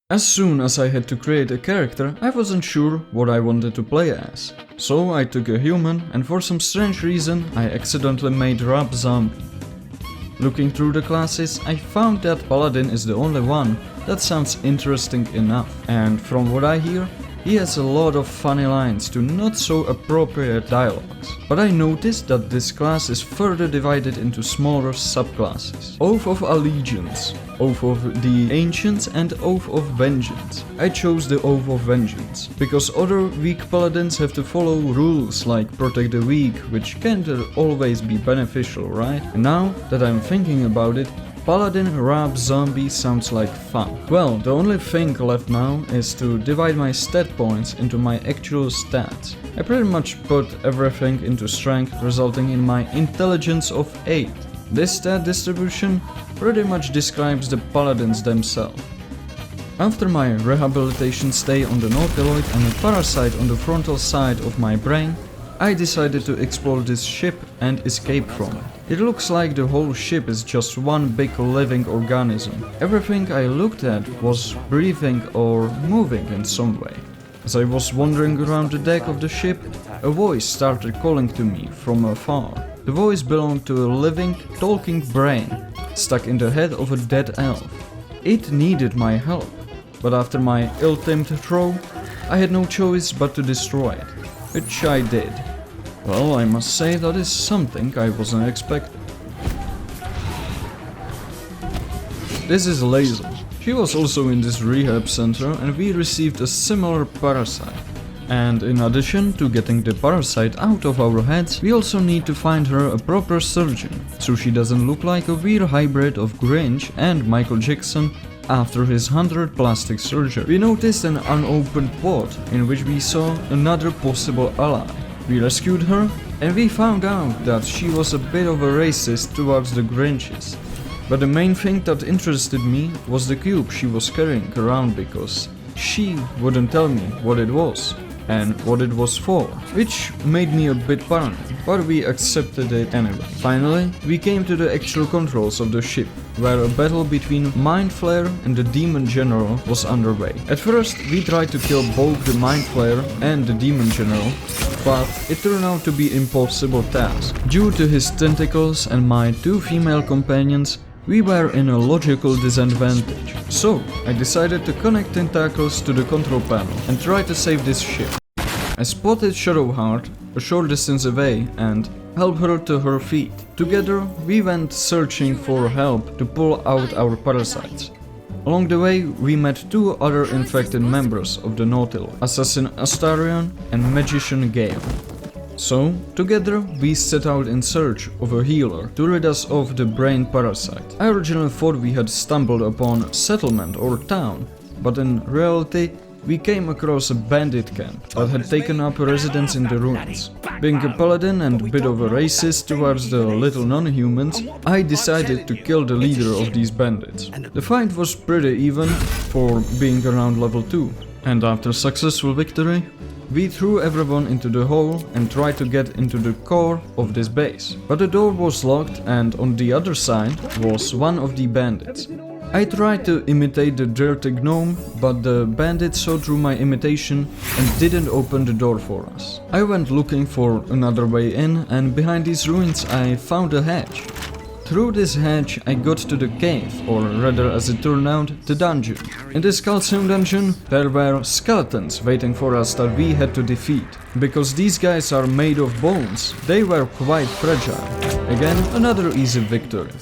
As soon as I had to create a character, I wasn't sure what I wanted to play as. So I took a human, and for some strange reason I accidentally made Rob Zombie. Looking through the classes, I found that Paladin is the only one that sounds interesting enough, and from what I hear, he has a lot of funny lines to not so appropriate dialogues. But I noticed that this class is further divided into smaller subclasses. Oath of Allegiance, Oath of the Ancients and Oath of Vengeance. I chose the Oath of Vengeance, because other weak paladins have to follow rules like protect the weak, which can't always be beneficial, right? And now that I'm thinking about it, Paladin Rob Zombie sounds like fun. Well, the only thing left now is to divide my stat points into my actual stats. I pretty much put everything into strength, resulting in my intelligence of 8. This stat distribution pretty much describes the paladins themselves. After my rehabilitation stay on the Nautiloid and a parasite on the frontal side of my brain, I decided to explore this ship and escape from it. It looks like the whole ship is just one big living organism. Everything I looked at was breathing or moving in some way. As I was wandering around the deck of the ship, a voice started calling to me from afar. The voice belonged to a living, talking brain, stuck in the head of a dead elf. It needed my help, but after my ill-timed throw, I had no choice but to destroy it. Which I did. Well, I must say that is something I wasn't expecting. This is Lazel. She was also in this rehab center and we received a similar parasite. And in addition to getting the parasite out of our heads, we also need to find her a proper surgeon, so she doesn't look like a weird hybrid of Grinch and Michael Jackson after his 100 plastic surgery. We noticed an unopened port in which we saw another possible ally. We rescued her and we found out that she was a bit of a racist towards the Grinches. But the main thing that interested me was the cube she was carrying around, because she wouldn't tell me what it was and what it was for, which made me a bit paranoid, but we accepted it anyway. Finally, we came to the actual controls of the ship, where a battle between Mind Flayer and the Demon General was underway. At first, we tried to kill both the Mind Flayer and the Demon General, but it turned out to be an impossible task. Due to his tentacles and my 2 female companions, we were in a logical disadvantage. So, I decided to connect tentacles to the control panel and try to save this ship. I spotted Shadowheart a short distance away and helped her to her feet. Together, we went searching for help to pull out our parasites. Along the way, we met 2 other infected members of the Nautiloid, Assassin Astarion and Magician Gale. So, together we set out in search of a healer to rid us of the brain parasite. I originally thought we had stumbled upon a settlement or town, but in reality we came across a bandit camp that had taken up residence in the ruins. Being a paladin and a bit of a racist towards the little non-humans, I decided to kill the leader of these bandits. The fight was pretty even for being around level 2, and after successful victory, we threw everyone into the hole and tried to get into the core of this base. But the door was locked and on the other side was one of the bandits. I tried to imitate the dirty gnome, but the bandit saw through my imitation and didn't open the door for us. I went looking for another way in, and behind these ruins I found a hatch. Through this hatch I got to the cave, or rather, as it turned out, the dungeon. In this calcium dungeon there were skeletons waiting for us that we had to defeat. Because these guys are made of bones, they were quite fragile. Again, another easy victory.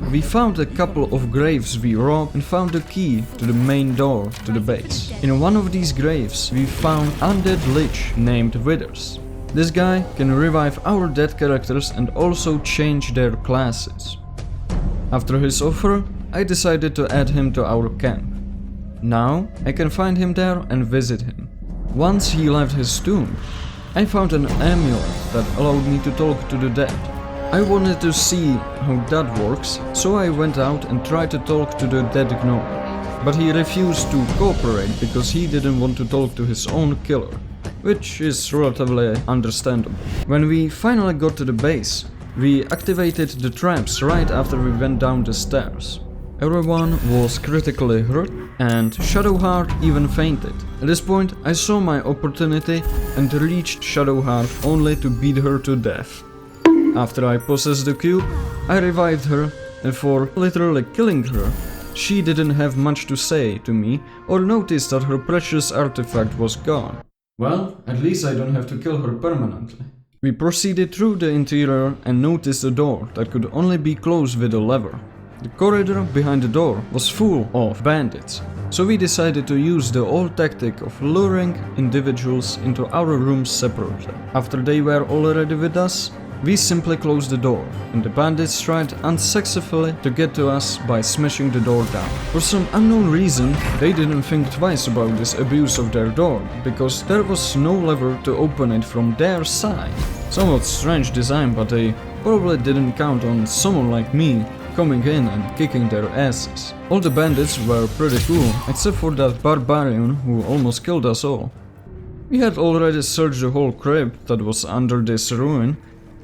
We found a couple of graves we robbed and found the key to the main door to the base. In one of these graves we found undead lich named Withers. This guy can revive our dead characters and also change their classes. After his offer, I decided to add him to our camp. Now I can find him there and visit him. Once he left his tomb, I found an amulet that allowed me to talk to the dead. I wanted to see how that works, so I went out and tried to talk to the dead gnome. But he refused to cooperate because he didn't want to talk to his own killer, which is relatively understandable. When we finally got to the base, we activated the traps right after we went down the stairs. Everyone was critically hurt, and Shadowheart even fainted. At this point, I saw my opportunity and reached Shadowheart only to beat her to death. After I possessed the cube, I revived her, and for literally killing her, she didn't have much to say to me or notice that her precious artifact was gone. Well, at least I don't have to kill her permanently. We proceeded through the interior and noticed a door that could only be closed with a lever. The corridor behind the door was full of bandits, so we decided to use the old tactic of luring individuals into our rooms separately. After they were already with us, we simply closed the door, and the bandits tried unsuccessfully to get to us by smashing the door down. For some unknown reason, they didn't think twice about this abuse of their door, because there was no lever to open it from their side. Somewhat strange design, but they probably didn't count on someone like me coming in and kicking their asses. All the bandits were pretty cool, except for that barbarian who almost killed us all. We had already searched the whole crypt that was under this ruin,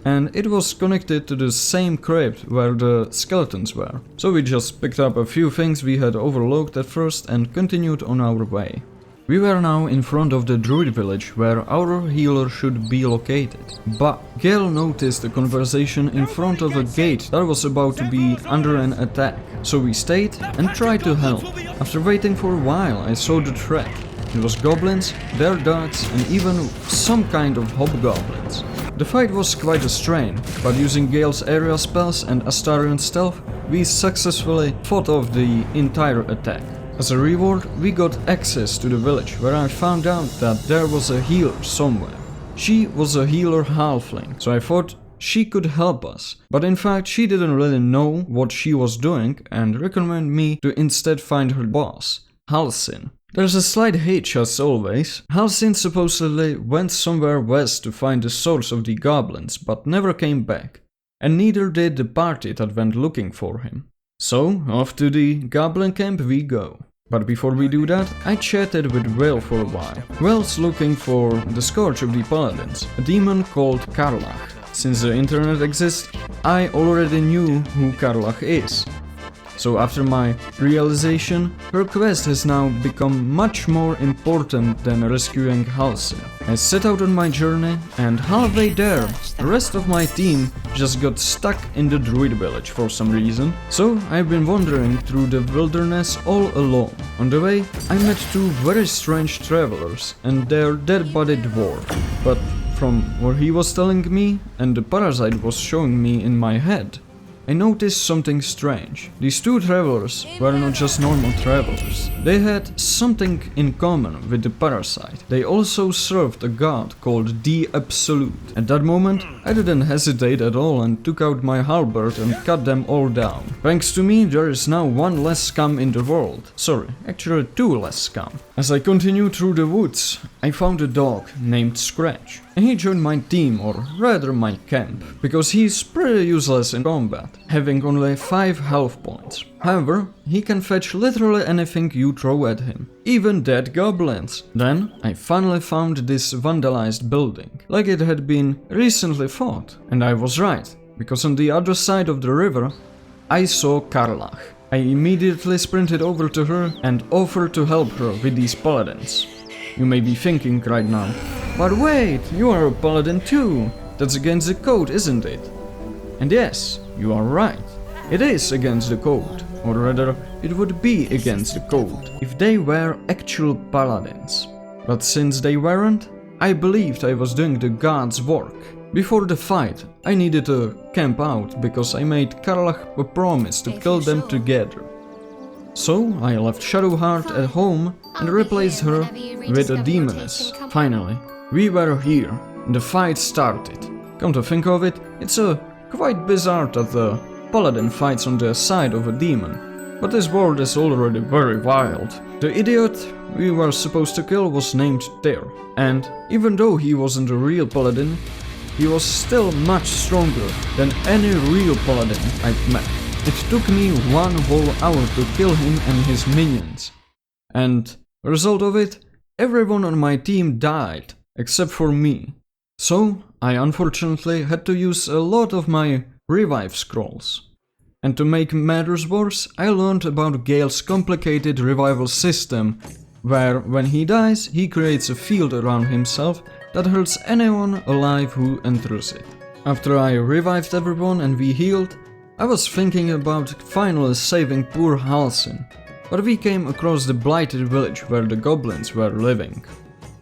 and it was connected to the same crypt where the skeletons were. So we just picked up a few things we had overlooked at first and continued on our way. We were now in front of the Druid village where our healer should be located. But Gale noticed a conversation in front of a gate that was about to be under an attack. So we stayed and tried to help. After waiting for a while, I saw the threat. It was goblins, their dogs, and even some kind of hobgoblins. The fight was quite a strain, but using Gale's area spells and Astarion stealth, we successfully fought off the entire attack. As a reward, we got access to the village, where I found out that there was a healer somewhere. She was a healer halfling, so I thought she could help us, but in fact she didn't really know what she was doing and recommended me to instead find her boss, Halsin. There's a slight hitch as always. Halsin supposedly went somewhere west to find the source of the goblins, but never came back, and neither did the party that went looking for him. So, off to the goblin camp we go. But before we do that, I chatted with Will for a while. Will's looking for the Scourge of the Paladins, a demon called Karlach. Since the internet exists, I already knew who Karlach is. So after my realization, her quest has now become much more important than rescuing Halsin. I set out on my journey, and halfway there, the rest of my team just got stuck in the Druid village for some reason. So I've been wandering through the wilderness all alone. On the way, I met two very strange travelers and their dead-body dwarf. But from what he was telling me and the parasite was showing me in my head, I noticed something strange. These two travelers were not just normal travelers. They had something in common with the parasite. They also served a god called the Absolute. At that moment, I didn't hesitate at all and took out my halberd and cut them all down. Thanks to me, there is now one less scum in the world. Sorry, actually two less scum. As I continued through the woods, I found a dog named Scratch. And he joined my team, or rather my camp, because he's pretty useless in combat, having only 5 health points. However, he can fetch literally anything you throw at him, even dead goblins. Then I finally found this vandalized building, like it had been recently fought. And I was right, because on the other side of the river, I saw Karlach. I immediately sprinted over to her and offered to help her with these paladins. You may be thinking right now, but wait, you are a paladin too. That's against the code, isn't it? And yes, you are right. It is against the code, or rather, it would be against the code if they were actual paladins. But since they weren't, I believed I was doing the god's work. Before the fight, I needed to camp out because I made Karlach a promise to kill them together. So I left Shadowheart at home and replaced her with a demoness. Finally, we were here and the fight started. Come to think of it, it's quite bizarre that the paladin fights on the side of a demon. But this world is already very wild. The idiot we were supposed to kill was named Tyr, and even though he wasn't a real paladin, he was still much stronger than any real paladin I've met. It took me 1 whole hour to kill him and his minions. And the result of it, everyone on my team died, except for me. So I unfortunately had to use a lot of my revive scrolls. And to make matters worse, I learned about Gale's complicated revival system, where when he dies, he creates a field around himself that hurts anyone alive who enters it. After I revived everyone and we healed, I was thinking about finally saving poor Halsin, but we came across the Blighted Village where the goblins were living.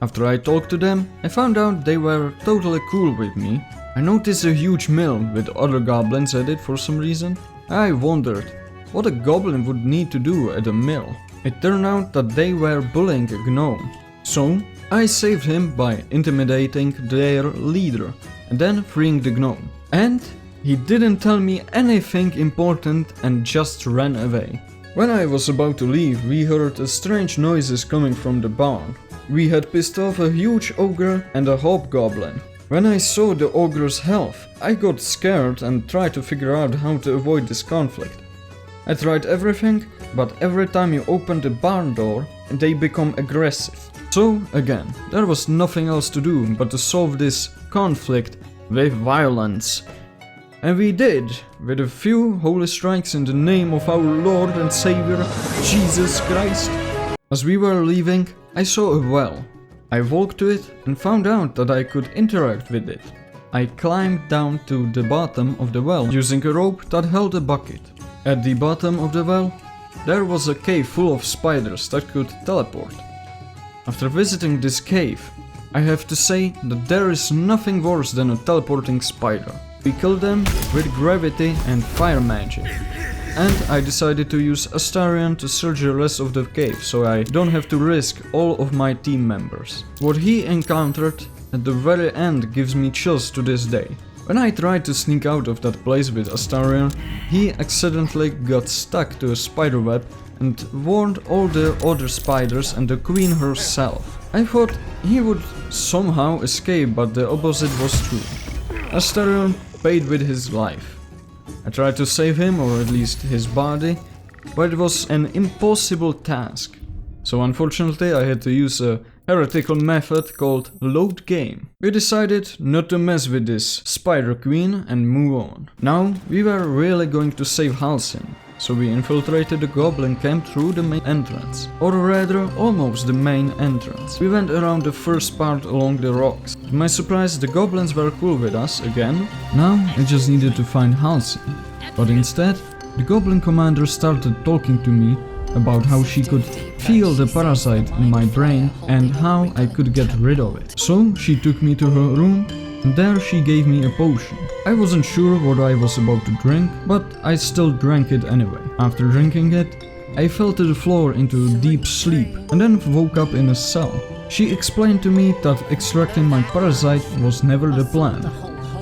After I talked to them, I found out they were totally cool with me. I noticed a huge mill with other goblins at it for some reason. I wondered what a goblin would need to do at a mill. It turned out that they were bullying a gnome. So I saved him by intimidating their leader and then freeing the gnome. And he didn't tell me anything important and just ran away. When I was about to leave, we heard strange noises coming from the barn. We had pissed off a huge ogre and a hobgoblin. When I saw the ogre's health, I got scared and tried to figure out how to avoid this conflict. I tried everything, but every time you open the barn door, they become aggressive. So again, there was nothing else to do but to solve this conflict with violence. And we did, with a few holy strikes in the name of our Lord and Savior, Jesus Christ. As we were leaving, I saw a well. I walked to it and found out that I could interact with it. I climbed down to the bottom of the well using a rope that held a bucket. At the bottom of the well, there was a cave full of spiders that could teleport. After visiting this cave, I have to say that there is nothing worse than a teleporting spider. We killed them with gravity and fire magic. And I decided to use Astarion to search the rest of the cave, so I don't have to risk all of my team members. What he encountered at the very end gives me chills to this day. When I tried to sneak out of that place with Astarion, he accidentally got stuck to a spiderweb and warned all the other spiders and the queen herself. I thought he would somehow escape, but the opposite was true. Astarion paid with his life. I tried to save him, or at least his body, but it was an impossible task. So unfortunately I had to use a heretical method called load game. We decided not to mess with this spider queen and move on. Now we were really going to save Halsin, so we infiltrated the goblin camp through the main entrance, or rather almost the main entrance. We went around the first part along the rocks. To my surprise, the goblins were cool with us again. Now I just needed to find Halsin, but instead the goblin commander started talking to me about how she could feel the parasite in my brain and how I could get rid of it. So she took me to her room and there she gave me a potion. I wasn't sure what I was about to drink, but I still drank it anyway. After drinking it, I fell to the floor into a deep sleep and then woke up in a cell. She explained to me that extracting my parasite was never the plan.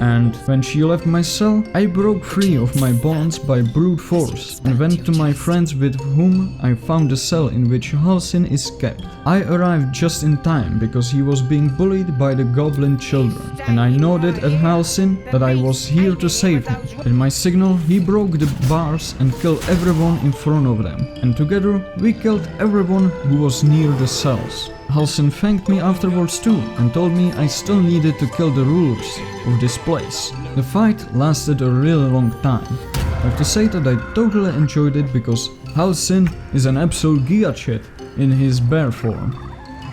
And when she left my cell, I broke free of my bonds by brute force and went to my friends with whom I found the cell in which Halsin is kept. I arrived just in time because he was being bullied by the goblin children, and I nodded at Halsin that I was here to save him. At my signal, he broke the bars and killed everyone in front of them, and together we killed everyone who was near the cells. Halsin thanked me afterwards too and told me I still needed to kill the rulers of this place. The fight lasted a really long time. I have to say that I totally enjoyed it because Halsin is an absolute gigachit in his bear form,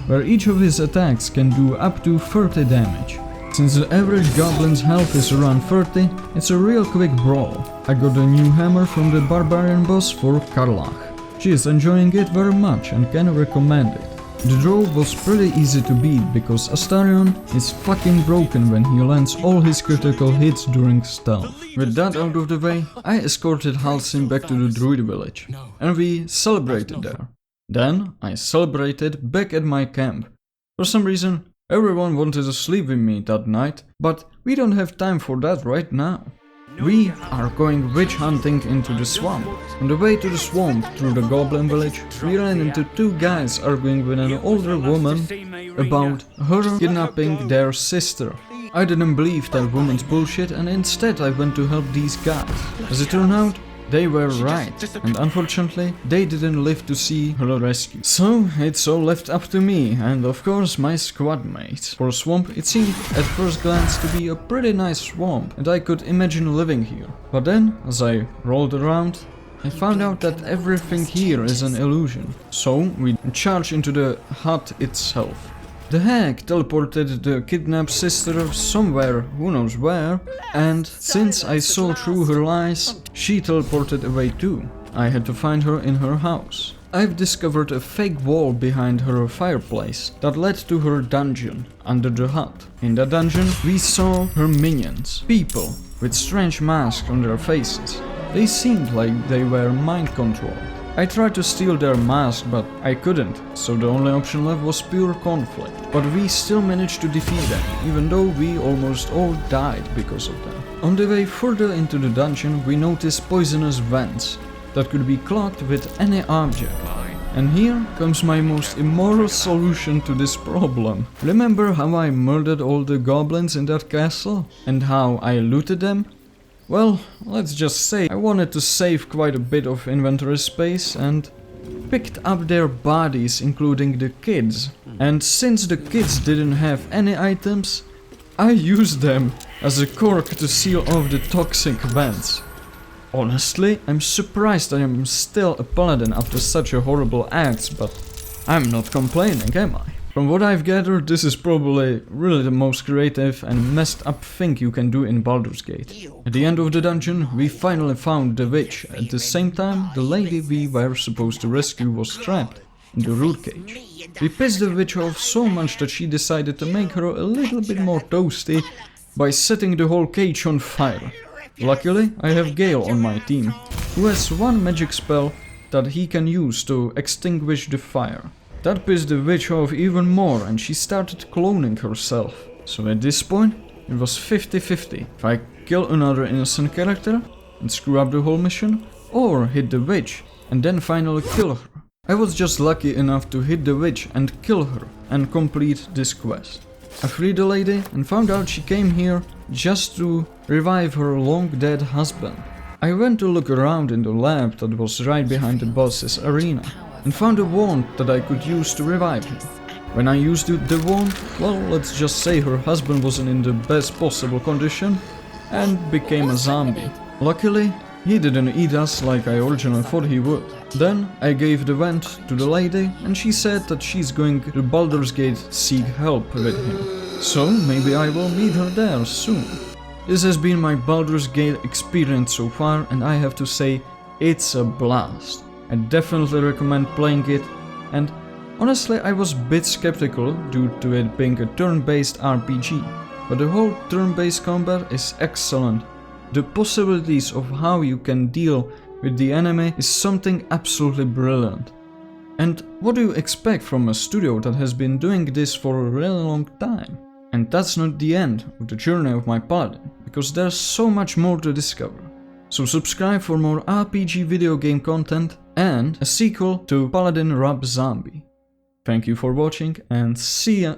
where each of his attacks can do up to 30 damage. Since the average goblin's health is around 30, it's a real quick brawl. I got a new hammer from the barbarian boss for Karlach. She is enjoying it very much and can recommend it. The draw was pretty easy to beat because Astarion is fucking broken when he lands all his critical hits during stealth. With that out of the way, I escorted Halsin back to the Druid village, and we celebrated there. Then I celebrated back at my camp. For some reason, everyone wanted to sleep with me that night, but we don't have time for that right now. We are going witch hunting into the swamp. On the way to the swamp through the Goblin village, we ran into two guys arguing with an older woman about her kidnapping their sister. I didn't believe that woman's bullshit and instead I went to help these guys. As it turned out, They were right, and unfortunately, they didn't live to see her rescue. So, it's all left up to me, and of course my squad mates. For a swamp, it seemed at first glance to be a pretty nice swamp, and I could imagine living here. But then, as I rolled around, I found out that everything here is an illusion. So, we charged into the hut itself. The hag teleported the kidnapped sister somewhere, who knows where, and since I saw through her lies, she teleported away too. I had to find her in her house. I've discovered a fake wall behind her fireplace that led to her dungeon under the hut. In that dungeon, we saw her minions, people with strange masks on their faces. They seemed like they were mind controlled. I tried to steal their mask, but I couldn't, so the only option left was pure conflict. But we still managed to defeat them, even though we almost all died because of them. On the way further into the dungeon, we noticed poisonous vents that could be clogged with any object. And here comes my most immoral solution to this problem. Remember how I murdered all the goblins in that castle? And how I looted them? Well, let's just say I wanted to save quite a bit of inventory space and picked up their bodies, including the kids. And since the kids didn't have any items, I used them as a cork to seal off the toxic vents. Honestly, I'm surprised I am still a paladin after such a horrible act, but I'm not complaining, am I? From what I've gathered, this is probably really the most creative and messed up thing you can do in Baldur's Gate. At the end of the dungeon, we finally found the witch. At the same time, the lady we were supposed to rescue was trapped in the root cage. We pissed the witch off so much that she decided to make her a little bit more toasty by setting the whole cage on fire. Luckily, I have Gale on my team, who has one magic spell that he can use to extinguish the fire. That pissed the witch off even more and she started cloning herself. So at this point, it was 50-50. If I kill another innocent character and screw up the whole mission, or hit the witch and then finally kill her. I was just lucky enough to hit the witch and kill her and complete this quest. I freed the lady and found out she came here just to revive her long dead husband. I went to look around in the lab that was right behind the boss's arena and found a wand that I could use to revive him. When I used the wand, well, let's just say her husband wasn't in the best possible condition and became a zombie. Luckily, he didn't eat us like I originally thought he would. Then I gave the wand to the lady and she said that she's going to Baldur's Gate seek help with him. So maybe I will meet her there soon. This has been my Baldur's Gate experience so far and I have to say, it's a blast. I definitely recommend playing it, and honestly I was a bit skeptical due to it being a turn-based RPG, but the whole turn-based combat is excellent. The possibilities of how you can deal with the enemy is something absolutely brilliant. And what do you expect from a studio that has been doing this for a really long time? And that's not the end of the journey of my paladin, because there's so much more to discover. So subscribe for more RPG video game content and a sequel to Paladin Rob Zombie. Thank you for watching and see ya!